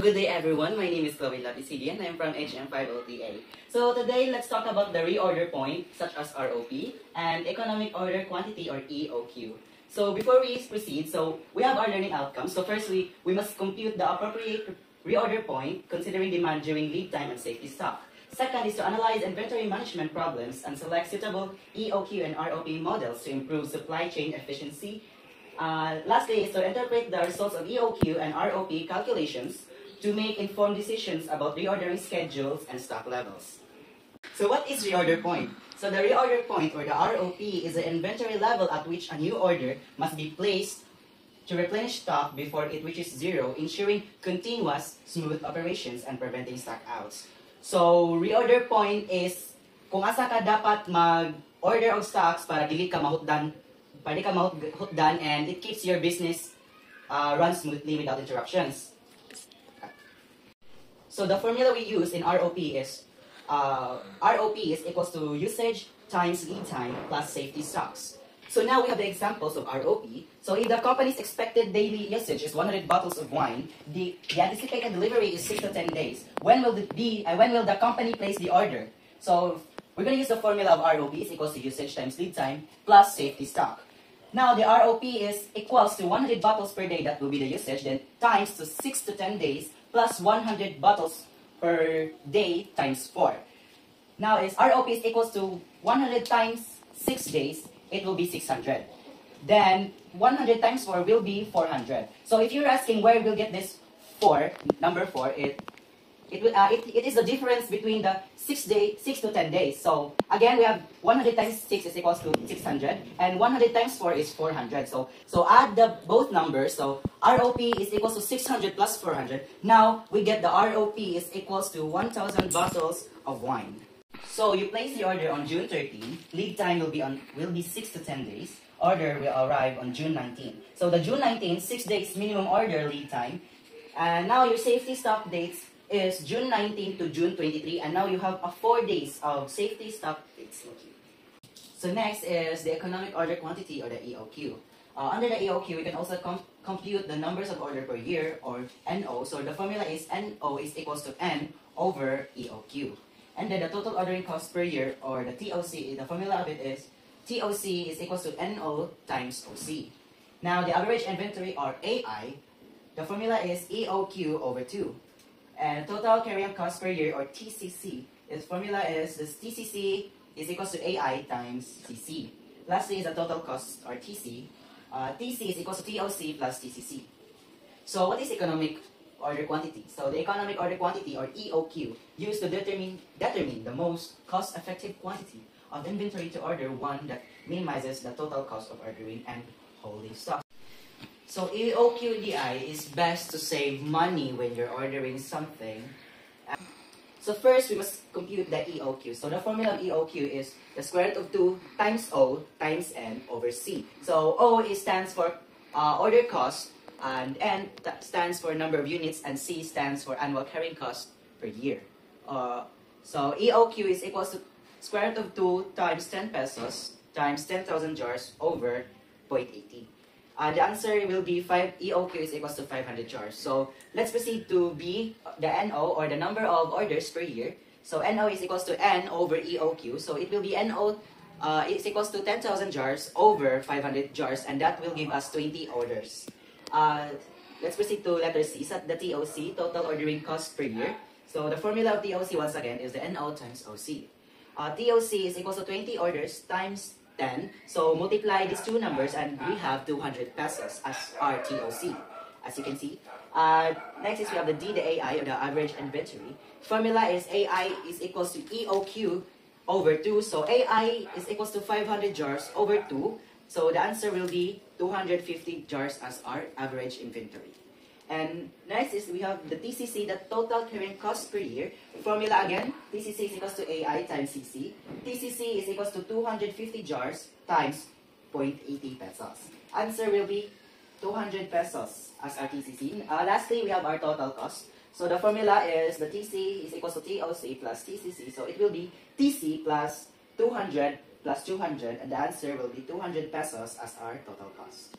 good day everyone. My name is Chloe Lapisidi and I'm from HM5OTA. So today, let's talk about the reorder point, such as ROP, and economic order quantity, or EOQ. So before we proceed, we have our learning outcomes. So first, we must compute the appropriate reorder point considering demand during lead time and safety stock. Second is to analyze inventory management problems and select suitable EOQ and ROP models to improve supply chain efficiency. Lastly is to interpret the results of EOQ and ROP calculations to make informed decisions about reordering schedules and stock levels. So what is reorder point? So the reorder point, or the ROP, is the inventory level at which a new order must be placed to replenish stock before it reaches zero, ensuring continuous, smooth operations and preventing stock outs. So reorder point is kung asa ka dapat mag-order of stocks para dili ka mahutdan, and it keeps your business run smoothly without interruptions. So the formula we use in ROP is equals to usage times lead time plus safety stocks. So now we have the examples of ROP. So if the company's expected daily usage is 100 bottles of wine, the anticipated delivery is 6 to 10 days. When will the company place the order? So we're going to use the formula of ROP is equals to usage times lead time plus safety stock. Now the ROP is equals to 100 bottles per day, that will be the usage, then times to 6 to 10 days plus 100 bottles per day times 4. Now is ROP is equals to 100 times 6 days, it will be 600. Then 100 times 4 will be 400. So if you're asking where we'll get this number 4, it is the difference between the 6 to 10 days. So again, we have 100 times 6 is equals to 600, and 100 times 4 is 400. So add both numbers. So ROP is equals to 600 plus 400. Now we get the ROP is equals to 1,000 bottles of wine. So you place the order on June 13. Lead time will be 6 to 10 days. Order will arrive on June 19. So the June 19, 6 days minimum order lead time. And now your safety stock dates is June 19 to June 23, and now you have 4 days of safety stock dates. So next is the economic order quantity, or the EOQ. Under the EOQ, we can also compute the numbers of order per year, or NO. So the formula is NO is equals to N over EOQ. And then the total ordering cost per year, or the TOC, the formula of it is TOC is equals to NO times OC. Now the average inventory, or AI, the formula is EOQ over 2. And total carrying cost per year, or TCC, its formula is this TCC is equals to AI times CC. Lastly is the total cost, or TC. TC is equals to TOC plus TCC. So what is economic order quantity? So the economic order quantity, or EOQ, used to determine the most cost-effective quantity of inventory to order, one that minimizes the total cost of ordering and holding stock. So EOQDI is best to save money when you're ordering something. So first, we must compute the EOQ. So the formula of EOQ is the square root of 2 times O times N over C. So O stands for order cost, and N stands for number of units, and C stands for annual carrying cost per year. So EOQ is equals to square root of 2 times 10 pesos times 10,000 jars over 0.80. The answer will be EOQ is equals to 500 jars. So let's proceed to B, the NO, or the number of orders per year. So NO is equals to N over EOQ. So it will be NO is equals to 10,000 jars over 500 jars, and that will give us 20 orders. Let's proceed to letter C, so the TOC, total ordering cost per year. So the formula of TOC once again is the NO times OC. TOC is equals to 20 orders times 10. So multiply these two numbers and we have 200 pesos as our TOC, as you can see. Next is we have the D, the AI, or the average inventory. Formula is AI is equals to EOQ over 2. So AI is equals to 500 jars over 2. So the answer will be 250 jars as our average inventory. And next is we have the TCC, the total carrying cost per year. Formula again, TCC is equals to AI times CC. TCC is equals to 250 jars times 0.80 pesos. Answer will be 200 pesos as our TCC. Lastly, we have our total cost. So the formula is the TC is equals to TOC plus TCC. So it will be TC plus 200 plus 200, and the answer will be 200 pesos as our total cost.